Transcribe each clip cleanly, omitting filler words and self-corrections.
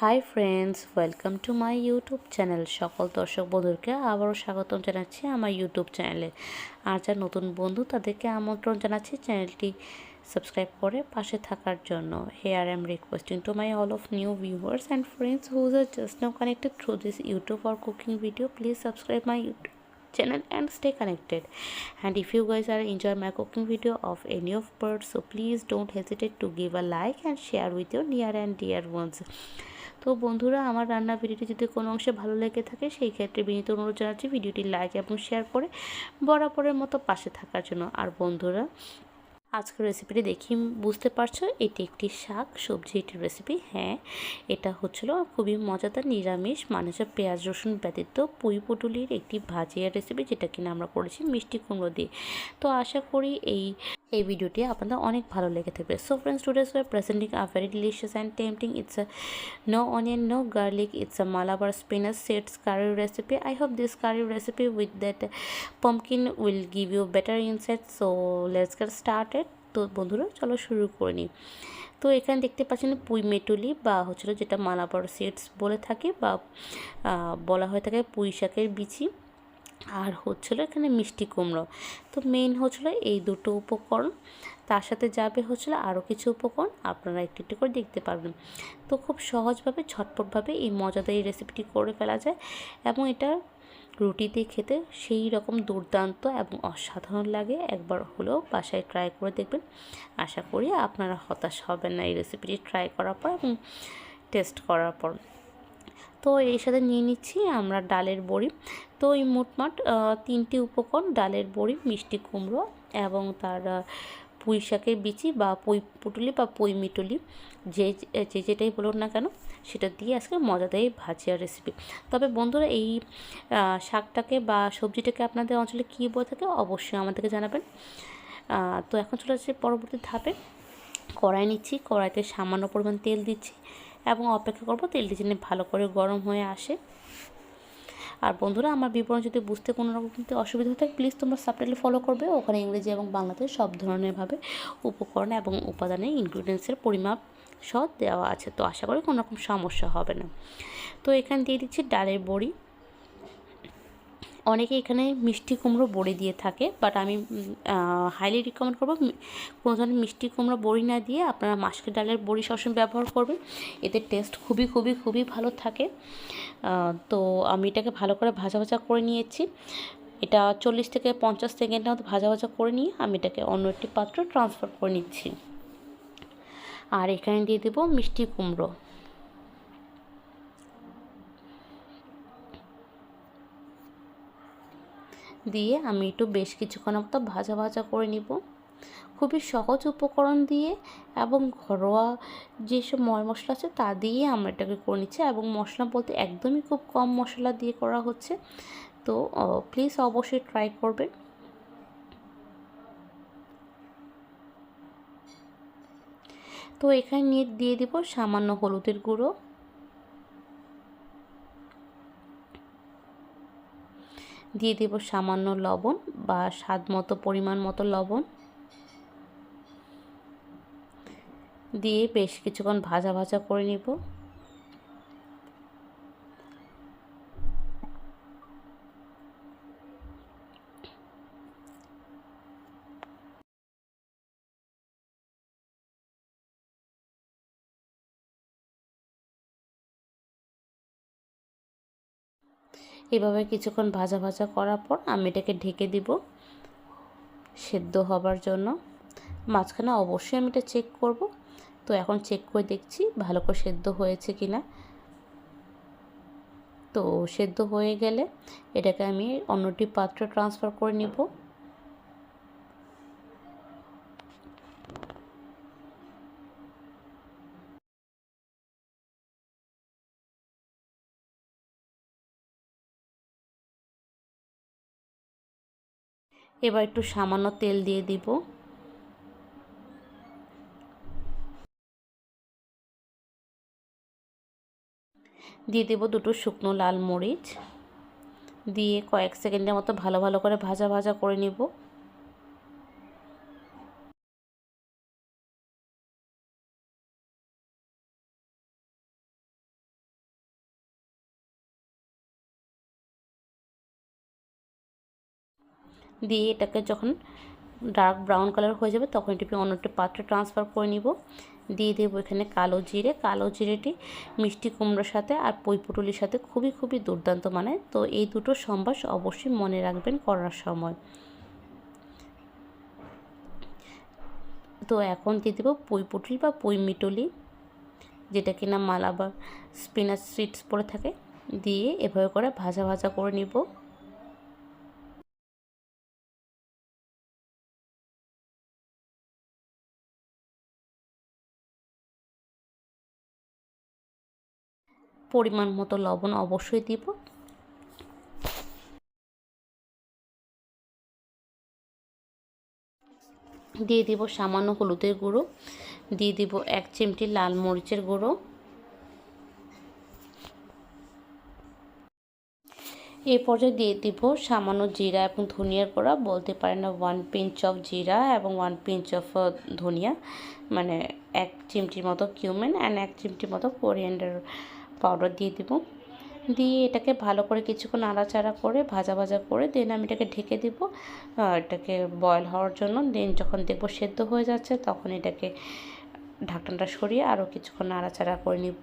Hi friends, welcome to my YouTube channel. সকল দর্শক বন্ধুকে আবারও স্বাগতম জানাচ্ছি আমার ইউটিউব চ্যানেলে। আর যারা নতুন বন্ধু তাদেরকে আমন্ত্রণ জানাচ্ছি চ্যানেলটি সাবস্ক্রাইব করে পাশে থাকার জন্য। Here I am requesting to my all of new viewers and friends who are just now connected through this YouTube or cooking video, please subscribe my YouTube channel and stay connected. And if you guys are enjoy my cooking video of any of birds, so please don't hesitate to give a like and share with your near and dear ones. তো বন্ধুরা, আমার রান্নার ভিডিওটি যদি কোনো অংশে ভালো লেগে থাকে সেই ক্ষেত্রে বিনীত অনুরোধ জানাচ্ছি ভিডিওটি লাইক এবং শেয়ার করে বরাবরের মতো পাশে থাকার জন্য। আর বন্ধুরা, আজকের রেসিপিটি দেখি বুঝতে পারছো এটি একটি শাক সবজি এটির রেসিপি। হ্যাঁ, এটা হচ্ছিল খুবই মজাদার নিরামিষ মানে পেঁয়াজ রসুন ব্যতীত পুঁই পুটুলির একটি ভাজিয়ার রেসিপি, যেটা কিনা আমরা করেছি মিষ্টি কুমড়ো দিয়ে। তো আশা করি এই ভিডিওটি আপনাদের অনেক ভালো লেগে থাকবে। So friends, today's way presenting a very delicious and tempting, it's a no onion, no garlic, it's a Malabar spinach seeds curry recipe. I hope this curry recipe with that pumpkin will give you better insight. So let's get started. তো বন্ধুরা, চলো শুরু করে নিই। তো এখানে দেখতে পাচ্ছেন পুঁই মেটুলি বা হচ্ছিল যেটা মালাবার সিডস বলে থাকে বা বলা হয়ে থাকে পুঁই শাকের বিচি, আর হচ্ছিলো এখানে মিষ্টি কুমড়ো। তো মেইন হচ্ছিলো এই দুটো উপকরণ, তার সাথে যাবে হচ্ছিলো আরও কিছু উপকরণ, আপনারা একটু একটু করে দেখতে পারবেন। তো খুব সহজভাবে ঝটপটভাবে এই মজাদার এই রেসিপিটি করে ফেলা যায় এবং এটা রুটি দিয়ে খেতে সেই রকম দুর্দান্ত এবং অসাধারণ লাগে। একবার হলেও বাসায় ট্রাই করে দেখবেন, আশা করি আপনারা হতাশ হবেন না এই রেসিপিটি ট্রাই করার পর এবং টেস্ট করার পর। তো এর সাথে নিয়ে নিচ্ছি আমরা ডালের বড়ি। তো এই মোটমাট 3টি উপকরণ: ডালের বড়ি, মিষ্টি কুমড়ো এবং তার পুঁই শাকের বিচি বা পুঁই পুটুলি বা পুঁই মিটুলি, যেটাই বলুন না কেন, সেটা দিয়ে আজকে মজাদার ভাজিয়া রেসিপি। তবে বন্ধুরা, এই শাকটাকে বা সবজিটাকে আপনাদের অঞ্চলে কী বলে থাকে অবশ্যই আমাদেরকে জানাবেন। তো এখন চলে আসছে পরবর্তী ধাপে। কড়াই নিচ্ছি, কড়াইতে সামান্য পরিমাণ তেল দিচ্ছি এবং অপেক্ষা করব তেলটি যেন ভালো করে গরম হয়ে আসে। আর বন্ধুরা, আমার বিবরণ যদি বুঝতে কোনো রকম অসুবিধা হয়ে থাকে প্লিজ তোমরা সাবটাইটেল ফলো করবে, ওখানে ইংরেজি এবং বাংলাতে সব ধরনেরভাবে উপকরণ এবং উপাদানের ইনগ্রিডিয়েন্টসের পরিমাপ সহ দেওয়া আছে। তো আশা করি কোনো রকম সমস্যা হবে না। তো এখানে দিয়ে দিচ্ছি ডালের বড়ি। অনেকে এখানে মিষ্টি কুমড়ো বড়ি দিয়ে থাকে, বাট আমি হাইলি রিকমেন্ড করবো কোনো ধরনের মিষ্টি কুমড়ো বড়ি না দিয়ে আপনারা মাসকে ডালের বড়ি সবসময় ব্যবহার করবেন, এতে টেস্ট খুবই খুবই খুবই ভালো থাকে। তো আমি এটাকে ভালো করে ভাজা ভাজা করে নিয়েছি। এটা 40 থেকে 50 সেকেন্ডের মতো ভাজা ভাজা করে নিয়ে আমি এটাকে অন্য একটি পাত্রে ট্রান্সফার করে নিচ্ছি। আর এখানে দিয়ে দেবো মিষ্টি কুমড়ো। দিয়ে আমি একটু বেশ কিছুক্ষণ মতো ভাজা ভাজা করে নিব। খুবই সহজ উপকরণ দিয়ে এবং ঘরোয়া যেসব মশলা আছে তা দিয়ে আমরা এটাকে করে নিচ্ছি, এবং মশলা বলতে একদমই খুব কম মশলা দিয়ে করা হচ্ছে। তো প্লিজ অবশ্যই ট্রাই করবেন। তো এখানে দিয়ে দিব সামান্য হলুদের গুঁড়ো, দিয়ে দেব সামান্য লবণ বা স্বাদ মতো পরিমাণ মতো লবণ, দিয়ে বেশ কিছুক্ষণ ভাজা ভাজা করে নিব। এভাবে কিছুক্ষণ ভাজা ভাজা করার পর আমি এটাকে ঢেকে দিব সেদ্ধ হবার জন্য। মাঝখানে অবশ্যই আমি এটা চেক করব। তো এখন চেক করে দেখছি ভালো করে সেদ্ধ হয়েছে কিনা। তো সেদ্ধ হয়ে গেলে এটাকে আমি অন্যটি পাত্রে ট্রান্সফার করে নিব। এবার একটু সামান্য তেল দিয়ে দিব। দিয়ে দেব দুটো শুকনো লাল মরিচ, দিয়ে কয়েক সেকেন্ডের মতো ভালো ভালো করে ভাজা ভাজা করে নিব। দিয়ে এটাকে যখন ডার্ক ব্রাউন কালার হয়ে যাবে তখন এটাকে অন্য একটা পাত্রে ট্রান্সফার করে নিব। দিয়ে দেবো এখানে কালো জিরে। কালো জিরেটি মিষ্টি কুমড়োর সাথে আর পুঁই পুটুলির সাথে খুবই খুবই দুর্দান্ত মানে। তো এই দুটো সম্বাস অবশ্যই মনে রাখবেন করার সময়। তো এখন দিয়ে দেবো পুঁই পুটুলি বা পুঁই মিটুলি, যেটা কিনা মালাবার স্পিনাচ সিডস পড়ে থাকে। দিয়ে এভাবে করে ভাজা ভাজা করে নিব। পরিমাণ মতো লবণ অবশ্যই দিব। দিয়ে দিব সামান্য হলুদের গুঁড়ো, দিয়ে দিব 1 চিমটি লাল মরিচের গুঁড়ো। এই পর্যায়ে দিয়ে দিব সামান্য জিরা এবং ধনিয়ার গুঁড়া, বলতে পারেন না 1 পিঞ্চ অফ জিরা এবং 1 পিঞ্চ অফ ধনিয়া, মানে 1 চিমটির মতো কিউমিন অ্যান্ড 1 চিমটির মতো কোরিয়ান্ডার পাউডার দিয়ে দিব। দিয়ে এটাকে ভালো করে কিছুক্ষণ নাড়াচাড়া করে ভাজা ভাজা করে দেন আমি এটাকে ঢেকে দিব এটাকে বয়েল হওয়ার জন্য। দেন যখন দেখব সেদ্ধ হয়ে যাচ্ছে তখন এটাকে ঢাকনাটা সরিয়ে আরও কিছুক্ষণ নাড়াচাড়া করে নিব।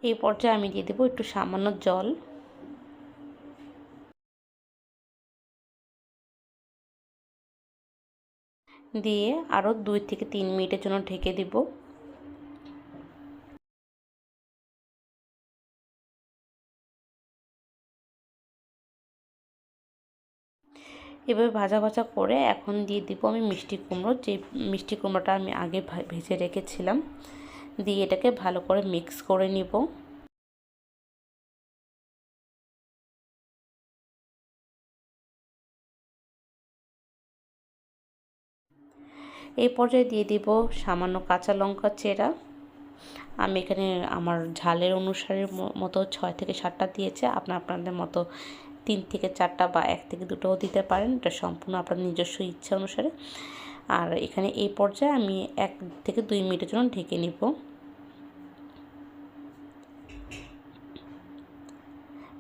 এই পর্যায়ে আমি দিয়ে দেবো একটু সামান্য জল। দিয়ে আরও 2 থেকে 3 মিনিটের জন্য ঢেকে দিব। এভাবে ভাজা ভাজা করে এখন দিয়ে দিব আমি মিষ্টি কুমড়ো, যে মিষ্টি কুমড়োটা আমি আগে ভেজে রেখেছিলাম। দিয়ে এটাকে ভালো করে মিক্স করে নিব। এই পর্যায়ে দিয়ে দিব সামান্য কাঁচা লঙ্কা চেরা। আমি এখানে আমার ঝালের অনুসারে মতো 6 থেকে 7টা দিয়েছে, আপনাদের মতো 3 থেকে 4টা বা 1 থেকে 2টাও দিতে পারেন, এটা সম্পূর্ণ আপনার নিজস্ব ইচ্ছা অনুসারে। আর এখানে এই পর্যায়ে আমি 1 থেকে 2 মিনিটের জন্য ঢেকে নিব।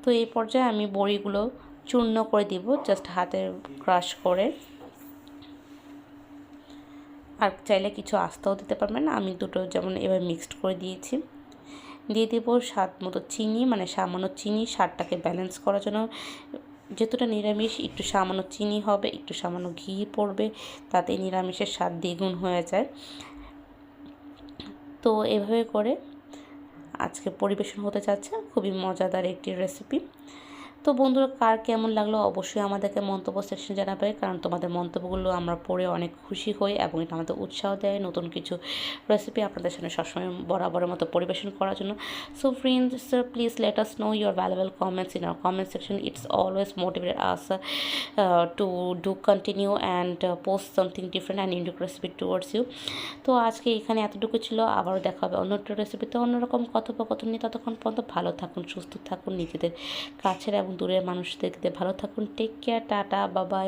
তো এই পর্যায়ে আমি বড়িগুলো চূর্ণ করে দিব, জাস্ট হাতে ক্রাশ করে। আর চাইলে কিছু আস্তাও দিতে পারবেন, আমি দুটো যেমন এবার মিক্সড করে দিয়েছি। দিয়ে দেব স্বাদ মতো চিনি, মানে সামান্য চিনি স্বাদটাকে ব্যালেন্স করার জন্য। যেহেতুটা নিরামিষ একটু সামান্য চিনি হবে, একটু সামান্য ঘি পড়বে, তাতে নিরামিষের স্বাদ দ্বিগুণ হয়ে যায়। তো এভাবে করে আজকে পরিবেশন হতে যাচ্ছে খুবই মজাদার একটি রেসিপি। তো বন্ধুরা, কার কেমন লাগলো অবশ্যই আমাদেরকে মন্তব্য সেকশনে জানাবে, কারণ তোমাদের মন্তব্যগুলো আমরা পড়ে অনেক খুশি হই এবং এটা আমাদের উৎসাহ দেয় নতুন কিছু রেসিপি আপনাদের সামনে সবসময় বরাবরের মতো পরিবেশন করার জন্য। So friends, please let us know your valuable comments in our comment section. It's always motivate us to do continue and post something different and unique recipe towards you. তো আজকে এখানে এতটুকু ছিল, আবারও দেখা হবে অন্য একটা রেসিপিতে অন্যরকম কথোপকথন নিয়ে। ততক্ষণ পর্যন্ত ভালো থাকুন, সুস্থ থাকুন, নিজেদের কাছের এবং দূরের মানুষদেরকে ভালো থাকুন। টেক কেয়ার, টাটা, বাবাই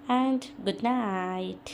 অ্যান্ড গুড নাইট।